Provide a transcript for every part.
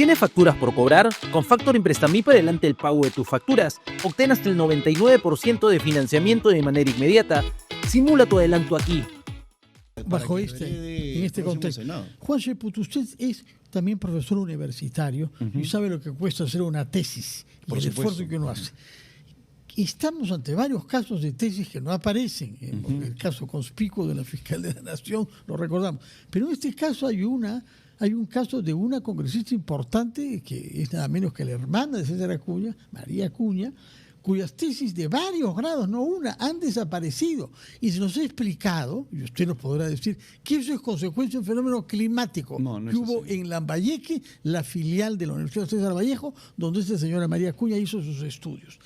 ¿Tienes facturas por cobrar? Con Factoring Prestamip adelante el pago de tus facturas. Obtén hasta el 99% de financiamiento de manera inmediata. Simula tu adelanto aquí. Bajo en este contexto. Juan Cheput, usted es también profesor universitario y sabe lo que cuesta hacer una tesis y el esfuerzo que uno hace. Estamos ante varios casos de tesis que no aparecen. El caso conspicuo de la fiscal de la Nación, lo recordamos. Pero en este caso hay un caso de una congresista importante que es nada menos que la hermana de César Acuña, María Acuña, cuyas tesis de varios grados, no una, han desaparecido. Y se nos ha explicado, y usted nos podrá decir, que eso es consecuencia de un fenómeno climático que hubo en Lambayeque, la filial de la Universidad César Vallejo, donde esta señora María Acuña hizo sus estudios.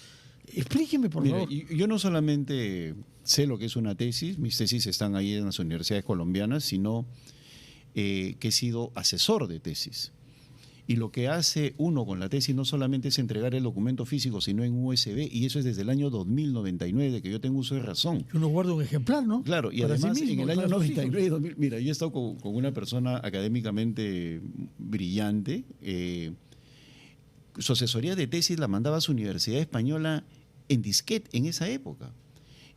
Explíqueme, por favor. Yo no solamente sé lo que es una tesis, mis tesis están ahí en las universidades colombianas, sino que he sido asesor de tesis. Y lo que hace uno con la tesis no solamente es entregar el documento físico, sino en USB, y eso es desde el año 2099, de que yo tengo uso de razón. Uno guarda un ejemplar, ¿no? Claro, y para además sí mismo, en el año 99, 2000, mira, yo he estado con una persona académicamente brillante. Su asesoría de tesis la mandaba a su universidad española en disquete en esa época,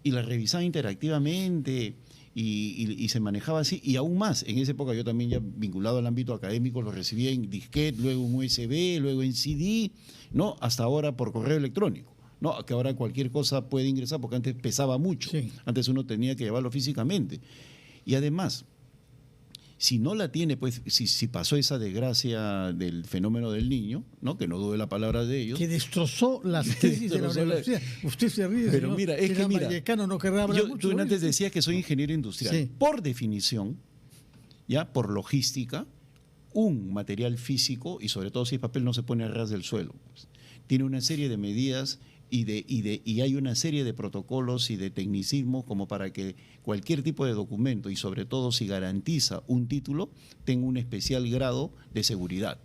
y la revisaba interactivamente. Y se manejaba así, y aún más, en esa época yo también ya vinculado al ámbito académico lo recibía en disquete, luego en USB, luego en CD, ¿no? Hasta ahora por correo electrónico, ¿no? Que ahora cualquier cosa puede ingresar, porque antes pesaba mucho, sí. Antes uno tenía que llevarlo físicamente. Y además, si no la tiene, pues si pasó esa desgracia del fenómeno del niño, ¿no? Que no dude la palabra de ellos. Que destrozó las tesis de la universidad. Usted se ríe, pero señor, mira, es que mira, Vallecano no querrá hablar mucho. Tú antes decías que soy ingeniero industrial. Sí. Por definición, ya por logística, un material físico, y sobre todo si es papel, no se pone a ras del suelo. Pues. Tiene una serie de medidas y hay una serie de protocolos y de tecnicismos como para que cualquier tipo de documento, y sobre todo si garantiza un título, tenga un especial grado de seguridad.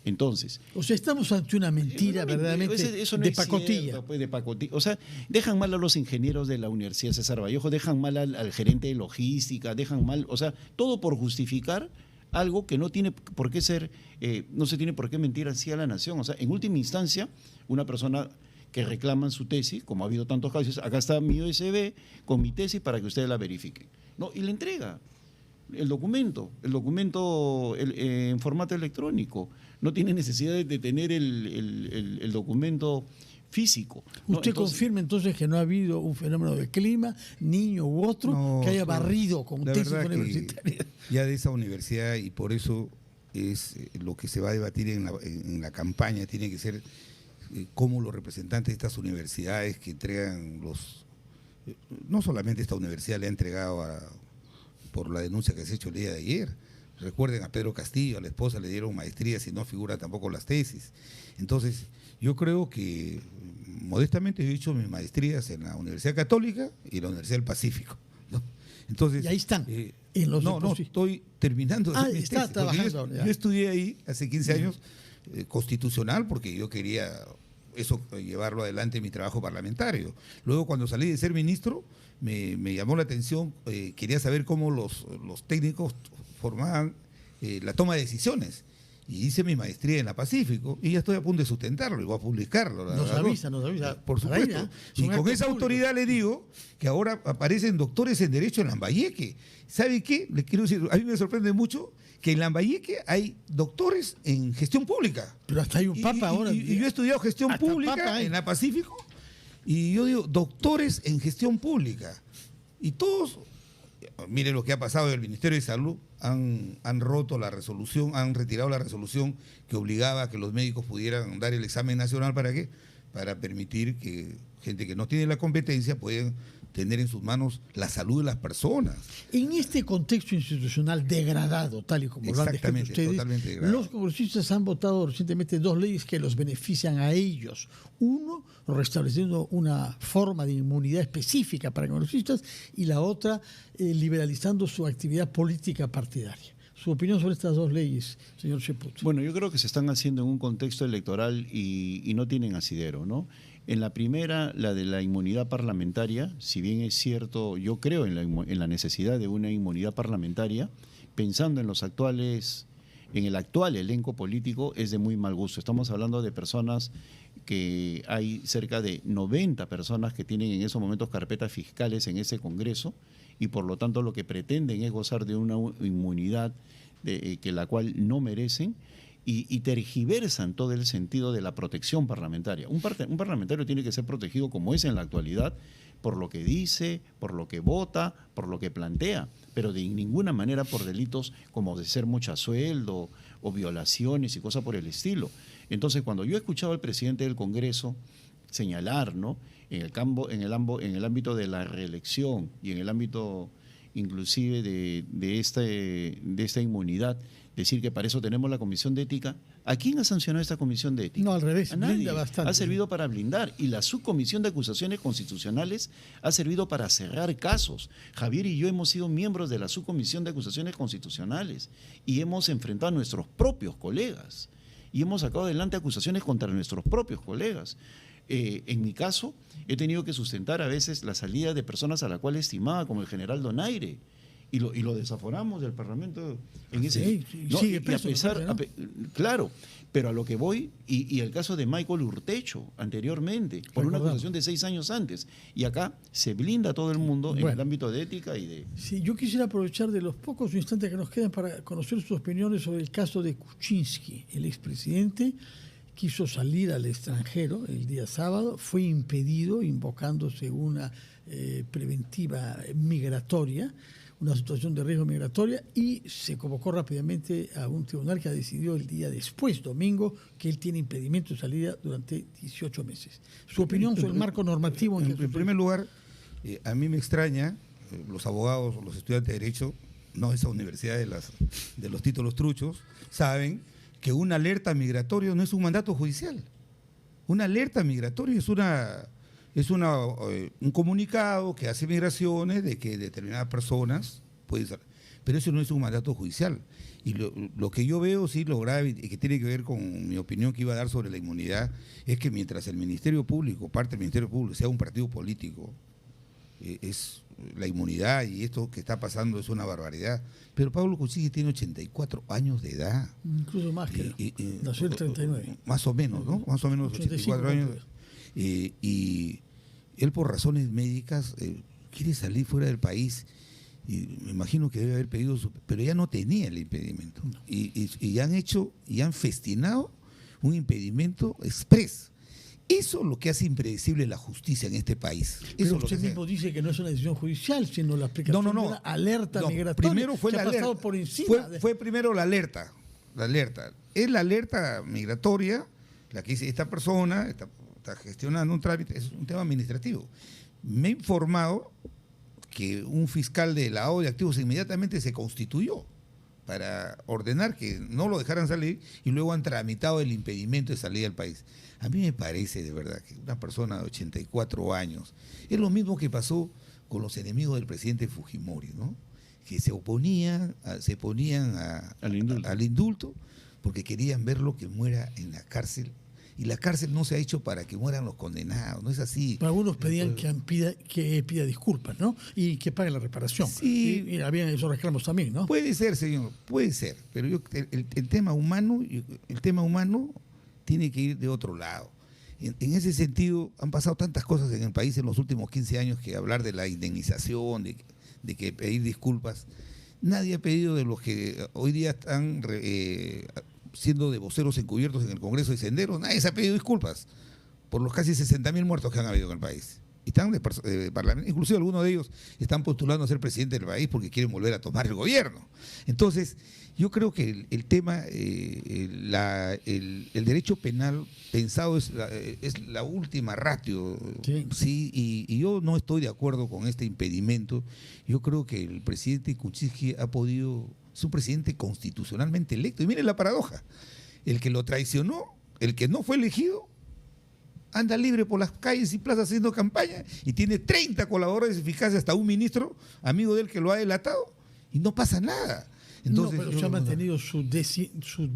Entonces, o sea, estamos ante una mentira verdaderamente eso no de es pacotilla. Cierto, pues, de pacotilla. O sea, dejan mal a los ingenieros de la Universidad César Vallejo, dejan mal al gerente de logística, dejan mal, o sea, todo por justificar algo que no tiene por qué ser, no se tiene por qué mentir así a la nación. O sea, en última instancia, una persona que reclaman su tesis, como ha habido tantos casos, acá está mi USB con mi tesis para que ustedes la verifiquen, ¿no? Y le entrega el documento en formato electrónico. No tiene necesidad de tener el documento físico, ¿no? ¿Usted confirma entonces que no ha habido un fenómeno de clima, niño u otro, que haya barrido con tesis universitarias? Ya de esa universidad, y por eso es lo que se va a debatir en la campaña, tiene que ser cómo los representantes de estas universidades que entregan no solamente esta universidad le ha entregado por la denuncia que se ha hecho el día de ayer. Recuerden a Pedro Castillo, a la esposa le dieron maestrías y no figura tampoco las tesis. Entonces, yo creo que modestamente yo he hecho mis maestrías en la Universidad Católica y la Universidad del Pacífico, ¿no? Entonces, y ahí están. No, estoy terminando. Está trabajando. Yo estudié ahí hace 15 años constitucional porque yo quería llevarlo adelante en mi trabajo parlamentario. Luego, cuando salí de ser ministro, me llamó la atención, quería saber cómo los técnicos formaban la toma de decisiones. Y hice mi maestría en la Pacífico y ya estoy a punto de sustentarlo y voy a publicarlo. Nos avisa. Por supuesto. Y con esa autoridad le digo que ahora aparecen doctores en Derecho en Lambayeque. ¿Sabe qué? Le quiero decir, a mí me sorprende mucho que en Lambayeque hay doctores en gestión pública. Pero hasta hay un papa ahora. Y yo he estudiado gestión pública en la Pacífico y yo digo, doctores en gestión pública. Y todos, miren lo que ha pasado en el Ministerio de Salud, han roto la resolución, han retirado la resolución que obligaba a que los médicos pudieran dar el examen nacional. ¿Para qué? Para permitir que gente que no tiene la competencia pueda tener en sus manos la salud de las personas. En este contexto institucional degradado, tal y como lo han descrito ustedes, los congresistas han votado recientemente 2 leyes que los benefician a ellos. Uno, restableciendo una forma de inmunidad específica para congresistas, y la otra, liberalizando su actividad política partidaria. Su opinión sobre estas 2 leyes, señor Cheput. Bueno, yo creo que se están haciendo en un contexto electoral y no tienen asidero, ¿no? En la primera, la de la inmunidad parlamentaria, si bien es cierto, yo creo en la necesidad de una inmunidad parlamentaria, pensando en los actuales en el actual elenco político es de muy mal gusto. Estamos hablando de personas que hay cerca de 90 personas que tienen en esos momentos carpetas fiscales en ese Congreso y por lo tanto lo que pretenden es gozar de una inmunidad que la cual no merecen y tergiversan todo el sentido de la protección parlamentaria. Un parlamentario tiene que ser protegido como es en la actualidad por lo que dice, por lo que vota, por lo que plantea, pero de ninguna manera por delitos como de ser mochasueldo o violaciones y cosas por el estilo. Entonces, cuando yo he escuchado al presidente del Congreso señalar, ¿no?, en el ámbito de la reelección y en el ámbito inclusive de esta inmunidad, decir que para eso tenemos la Comisión de Ética. ¿A quién ha sancionado esta Comisión de Ética? No, al revés, a nadie. blinda bastante. Ha servido para blindar. Y la Subcomisión de Acusaciones Constitucionales ha servido para cerrar casos. Javier y yo hemos sido miembros de la Subcomisión de Acusaciones Constitucionales y hemos enfrentado a nuestros propios colegas y hemos sacado adelante acusaciones contra nuestros propios colegas. En mi caso, he tenido que sustentar a veces la salida de personas a la cual estimaba, como el general Donaire, y lo desaforamos del Parlamento en ese. ¿no? Sigue y preso, a pesar, ¿no? claro, pero a lo que voy, y el caso de Michael Urtecho anteriormente, por una acusación de 6 años antes, y acá se blinda a todo el mundo en el ámbito de ética y de... Sí, yo quisiera aprovechar de los pocos instantes que nos quedan para conocer sus opiniones sobre el caso de Kuczynski. El expresidente quiso salir al extranjero el día sábado, fue impedido invocándose una preventiva migratoria, una situación de riesgo migratoria, y se convocó rápidamente a un tribunal que decidió el día después, domingo, que él tiene impedimento de salida durante 18 meses. Su opinión sobre el marco normativo. En primer lugar, a mí me extraña, los abogados o los estudiantes de Derecho, no esa universidad de los títulos truchos, saben que una alerta migratoria no es un mandato judicial. Una alerta migratoria es un comunicado que hace migraciones de que determinadas personas pueden ser, pero eso no es un mandato judicial. Y lo que yo veo, sí, lo grave y que tiene que ver con mi opinión que iba a dar sobre la inmunidad, es que mientras el Ministerio Público, parte del Ministerio Público, sea un partido político, es la inmunidad y esto que está pasando es una barbaridad. Pero Pablo Kuczynski tiene 84 años de edad. Incluso más que nació el 39. Más o menos, ¿no? Más o menos 84 años. Y él por razones médicas quiere salir fuera del país y me imagino que debe haber pedido pero ya no tenía el impedimento y han festinado un impedimento express. Eso es lo que hace impredecible la justicia en este país. Pero usted mismo dice que no es una decisión judicial, sino la aplicación de una alerta migratoria. Primero fue la alerta. Por encima fue primero la alerta. Es la alerta migratoria, la que dice esta persona está gestionando un trámite, es un tema administrativo. Me he informado que un fiscal de lavado de activos inmediatamente se constituyó para ordenar que no lo dejaran salir y luego han tramitado el impedimento de salida del país. A mí me parece de verdad que una persona de 84 años, es lo mismo que pasó con los enemigos del presidente Fujimori, ¿no? Que se oponían al indulto porque querían verlo que muera en la cárcel. Y la cárcel no se ha hecho para que mueran los condenados, no es así. Pero algunos pedían que pida disculpas, ¿no? Y que pague la reparación. Sí. Y habían esos reclamos también, ¿no? Puede ser, señor, puede ser. Pero el tema humano tiene que ir de otro lado. En ese sentido, han pasado tantas cosas en el país en los últimos 15 años que hablar de la indemnización, de que pedir disculpas. Nadie ha pedido de los que hoy día están siendo de voceros encubiertos en el Congreso de Senderos, nadie se ha pedido disculpas por los casi 60.000 muertos que han habido en el país. Están de parlamento, inclusive algunos de ellos están postulando a ser presidente del país porque quieren volver a tomar el gobierno. Entonces, yo creo que el tema, el derecho penal pensado es la última ratio, sí, y yo no estoy de acuerdo con este impedimento. Yo creo que el presidente Kuczynski es un presidente constitucionalmente electo. Y miren la paradoja, el que lo traicionó, el que no fue elegido, anda libre por las calles y plazas haciendo campaña y tiene 30 colaboradores eficaces, hasta un ministro amigo de él que lo ha delatado y no pasa nada. Entonces, no, pero se ha mantenido su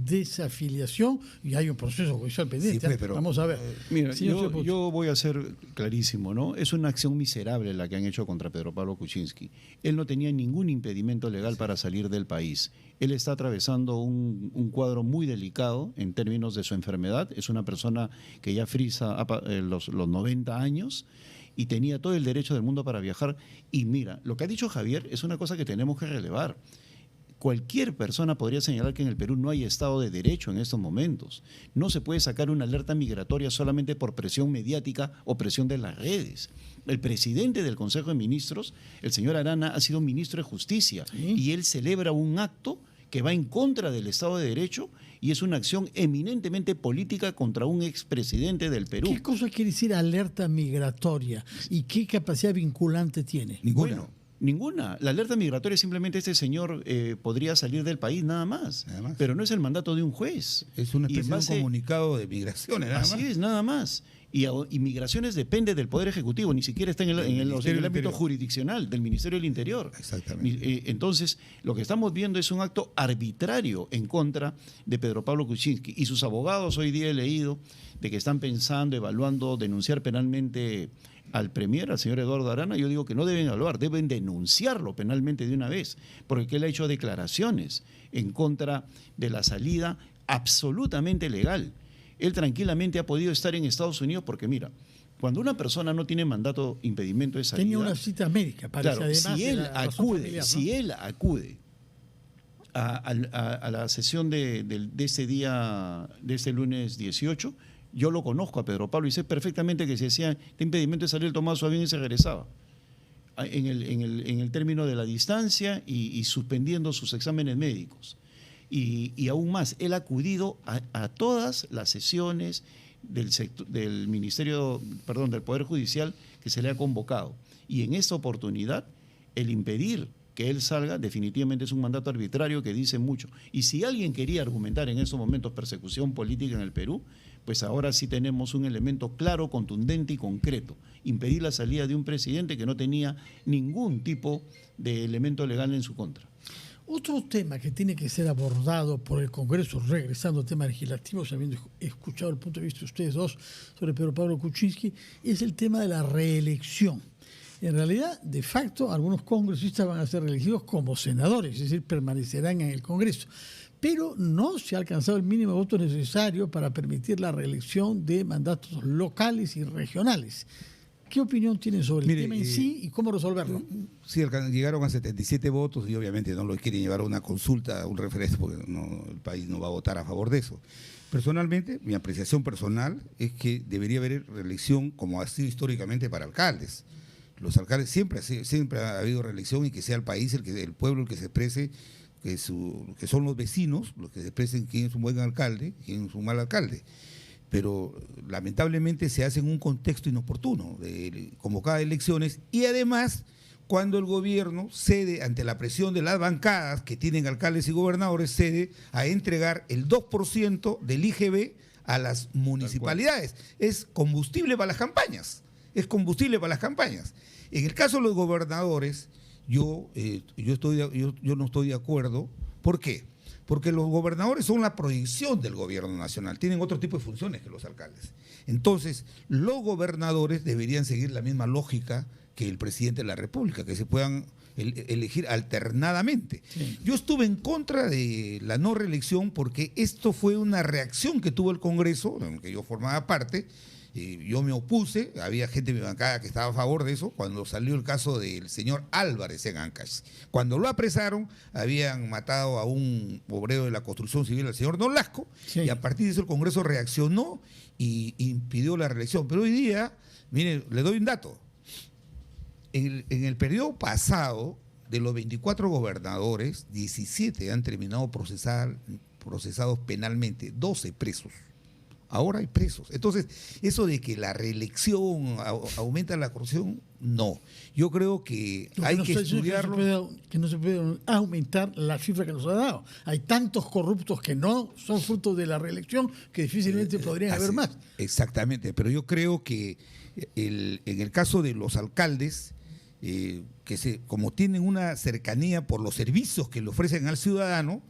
desafiliación y hay un proceso judicial pendiente. Sí, pero, vamos a ver. Mira, yo voy a ser clarísimo, ¿no? Es una acción miserable la que han hecho contra Pedro Pablo Kuczynski. Él no tenía ningún impedimento legal para salir del país. Él está atravesando un cuadro muy delicado en términos de su enfermedad. Es una persona que ya frisa los 90 años y tenía todo el derecho del mundo para viajar. Y mira, lo que ha dicho Javier es una cosa que tenemos que relevar. Cualquier persona podría señalar que en el Perú no hay Estado de Derecho en estos momentos. No se puede sacar una alerta migratoria solamente por presión mediática o presión de las redes. El presidente del Consejo de Ministros, el señor Arana, ha sido ministro de Justicia y él celebra un acto que va en contra del Estado de Derecho y es una acción eminentemente política contra un expresidente del Perú. ¿Qué cosa quiere decir alerta migratoria y qué capacidad vinculante tiene? Ninguna. Bueno, ninguna. La alerta migratoria simplemente este señor podría salir del país nada más, pero no es el mandato de un juez. Es una especie de un comunicado de migraciones, nada más. Así es, nada más. Y migraciones depende del Poder Ejecutivo, ni siquiera está en el ámbito jurisdiccional del Ministerio del Interior. Exactamente. Entonces, lo que estamos viendo es un acto arbitrario en contra de Pedro Pablo Kuczynski. Y sus abogados, hoy día he leído, de que están pensando, evaluando, denunciar penalmente al premier, al señor Eduardo Arana. Yo digo que no deben evaluar, deben denunciarlo penalmente de una vez, porque él ha hecho declaraciones en contra de la salida absolutamente legal. Él tranquilamente ha podido estar en Estados Unidos porque, mira, cuando una persona no tiene mandato impedimento de salida... Tenía una cita médica, parece, claro, además si él acude a la sesión de ese día, de este lunes 18, yo lo conozco a Pedro Pablo y sé perfectamente que si hacía de impedimento de salir, tomaba su avión y se regresaba. En el término de la distancia y suspendiendo sus exámenes médicos. Y aún más, él ha acudido a todas las sesiones del Ministerio, perdón, del Poder Judicial que se le ha convocado. Y en esta oportunidad, el impedir que él salga definitivamente es un mandato arbitrario que dice mucho. Y si alguien quería argumentar en estos momentos persecución política en el Perú, pues ahora sí tenemos un elemento claro, contundente y concreto. Impedir la salida de un presidente que no tenía ningún tipo de elemento legal en su contra. Otro tema que tiene que ser abordado por el Congreso, regresando al tema legislativo, habiendo escuchado el punto de vista de ustedes dos sobre Pedro Pablo Kuczynski, es el tema de la reelección. En realidad, de facto, algunos congresistas van a ser reelegidos como senadores, es decir, permanecerán en el Congreso. Pero no se ha alcanzado el mínimo de votos necesario para permitir la reelección de mandatos locales y regionales. ¿Qué opinión tienen sobre el tema en sí y cómo resolverlo? Sí, llegaron a 77 votos y obviamente no lo quieren llevar a una consulta, a un referéndum, porque el país no va a votar a favor de eso. Personalmente, mi apreciación personal es que debería haber reelección como ha sido históricamente para alcaldes. Los alcaldes siempre ha habido reelección y que sea el país, el pueblo el que se exprese, que son los vecinos los que se expresen quién es un buen alcalde, quién es un mal alcalde. Pero lamentablemente se hace en un contexto inoportuno de convocadas elecciones y además cuando el gobierno cede ante la presión de las bancadas que tienen alcaldes y gobernadores, cede a entregar el 2% del IGB a las municipalidades. Es combustible para las campañas, En el caso de los gobernadores, yo no estoy de acuerdo. ¿Por qué? Porque los gobernadores son la proyección del gobierno nacional, tienen otro tipo de funciones que los alcaldes. Entonces, los gobernadores deberían seguir la misma lógica que el presidente de la República, que se puedan elegir alternadamente. Sí. Yo estuve en contra de la no reelección porque esto fue una reacción que tuvo el Congreso, en el que yo formaba parte. Yo me opuse, había gente de mi bancada que estaba a favor de eso, cuando salió el caso del señor Álvarez en Ancash. Cuando lo apresaron, habían matado a un obrero de la construcción civil, al señor Nolasco, sí. Y a partir de eso el Congreso reaccionó y impidió la reelección. Pero hoy día, mire, le doy un dato. En el periodo pasado, de los 24 gobernadores, 17 han terminado procesados penalmente, 12 presos. Ahora hay presos. Entonces, eso de que la reelección aumenta la corrupción, no. Yo creo que hay que estudiarlo. Que no se puede aumentar la cifra que nos ha dado. Hay tantos corruptos que no son fruto de la reelección que difícilmente podrían haber más. Exactamente, pero yo creo que en el caso de los alcaldes, como tienen una cercanía por los servicios que le ofrecen al ciudadano,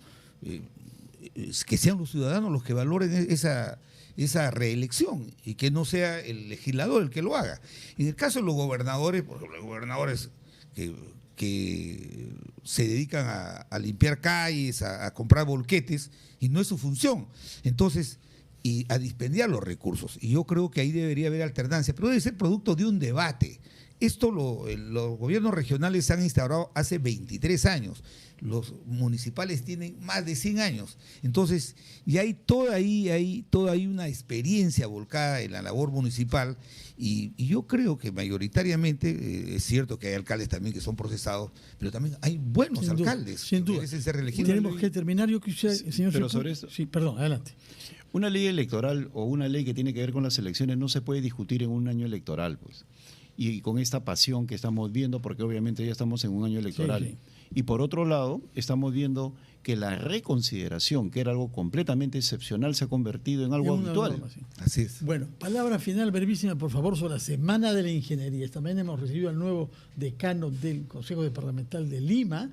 que sean los ciudadanos los que valoren esa reelección y que no sea el legislador el que lo haga. En el caso de los gobernadores, por ejemplo, los gobernadores que se dedican a limpiar calles, a comprar volquetes, y no es su función. Entonces, y a dispendiar los recursos. Y yo creo que ahí debería haber alternancia, pero debe ser producto de un debate. Esto los gobiernos regionales se han instaurado hace 23 años. Los municipales tienen más de 100 años. Entonces, y hay toda ahí una experiencia volcada en la labor municipal. Y yo creo que mayoritariamente, es cierto que hay alcaldes también que son procesados, pero también hay buenos alcaldes sin duda. que merecen ser elegidos. Tenemos que terminar. Yo quisiera, señor pero sobre esto. Sí, perdón, adelante. Una ley electoral o una ley que tiene que ver con las elecciones no se puede discutir en un año electoral, pues. Y con esta pasión que estamos viendo, porque obviamente ya estamos en un año electoral. Sí, sí. Y por otro lado, estamos viendo que la reconsideración, que era algo completamente excepcional, se ha convertido en algo habitual. Norma, sí. Así es. Bueno, palabra final brevísima, por favor, sobre la Semana de la Ingeniería. También hemos recibido al nuevo decano del Consejo Departamental de Lima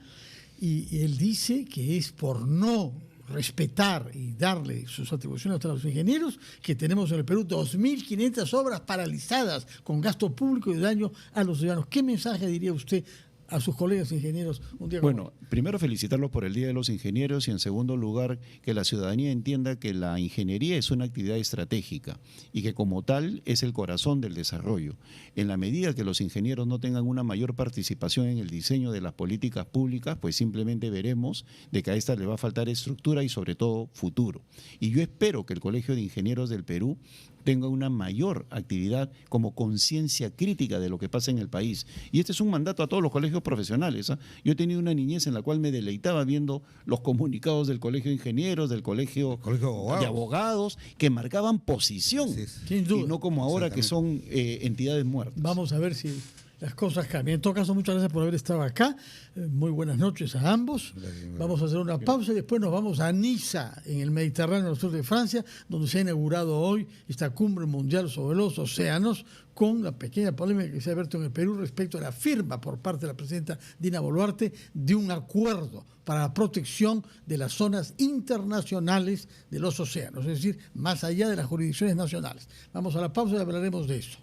y él dice que es por no respetar y darle sus atribuciones a los ingenieros que tenemos en el Perú 2.500 obras paralizadas con gasto público y daño a los ciudadanos. ¿Qué mensaje diría usted a sus colegas ingenieros un día como Bueno, primero felicitarlos por el Día de los Ingenieros y en segundo lugar que la ciudadanía entienda que la ingeniería es una actividad estratégica y que como tal es el corazón del desarrollo. En la medida que los ingenieros no tengan una mayor participación en el diseño de las políticas públicas, pues simplemente veremos de que a esta le va a faltar estructura y sobre todo futuro. Y yo espero que el Colegio de Ingenieros del Perú tenga una mayor actividad como conciencia crítica de lo que pasa en el país. Y este es un mandato a todos los colegios profesionales. Yo he tenido una niñez en la cual me deleitaba viendo los comunicados del Colegio de Ingenieros, del Colegio de Abogados, que marcaban posición. Sin duda. Y no como ahora que son entidades muertas. Vamos a ver si las cosas cambian. En todo caso, muchas gracias por haber estado acá. Muy buenas noches a ambos. Vamos a hacer una pausa y después nos vamos a Niza, en el Mediterráneo, al sur de Francia, donde se ha inaugurado hoy esta cumbre mundial sobre los océanos, con la pequeña polémica que se ha abierto en el Perú respecto a la firma por parte de la presidenta Dina Boluarte de un acuerdo para la protección de las zonas internacionales de los océanos, es decir, más allá de las jurisdicciones nacionales. Vamos a la pausa y hablaremos de eso.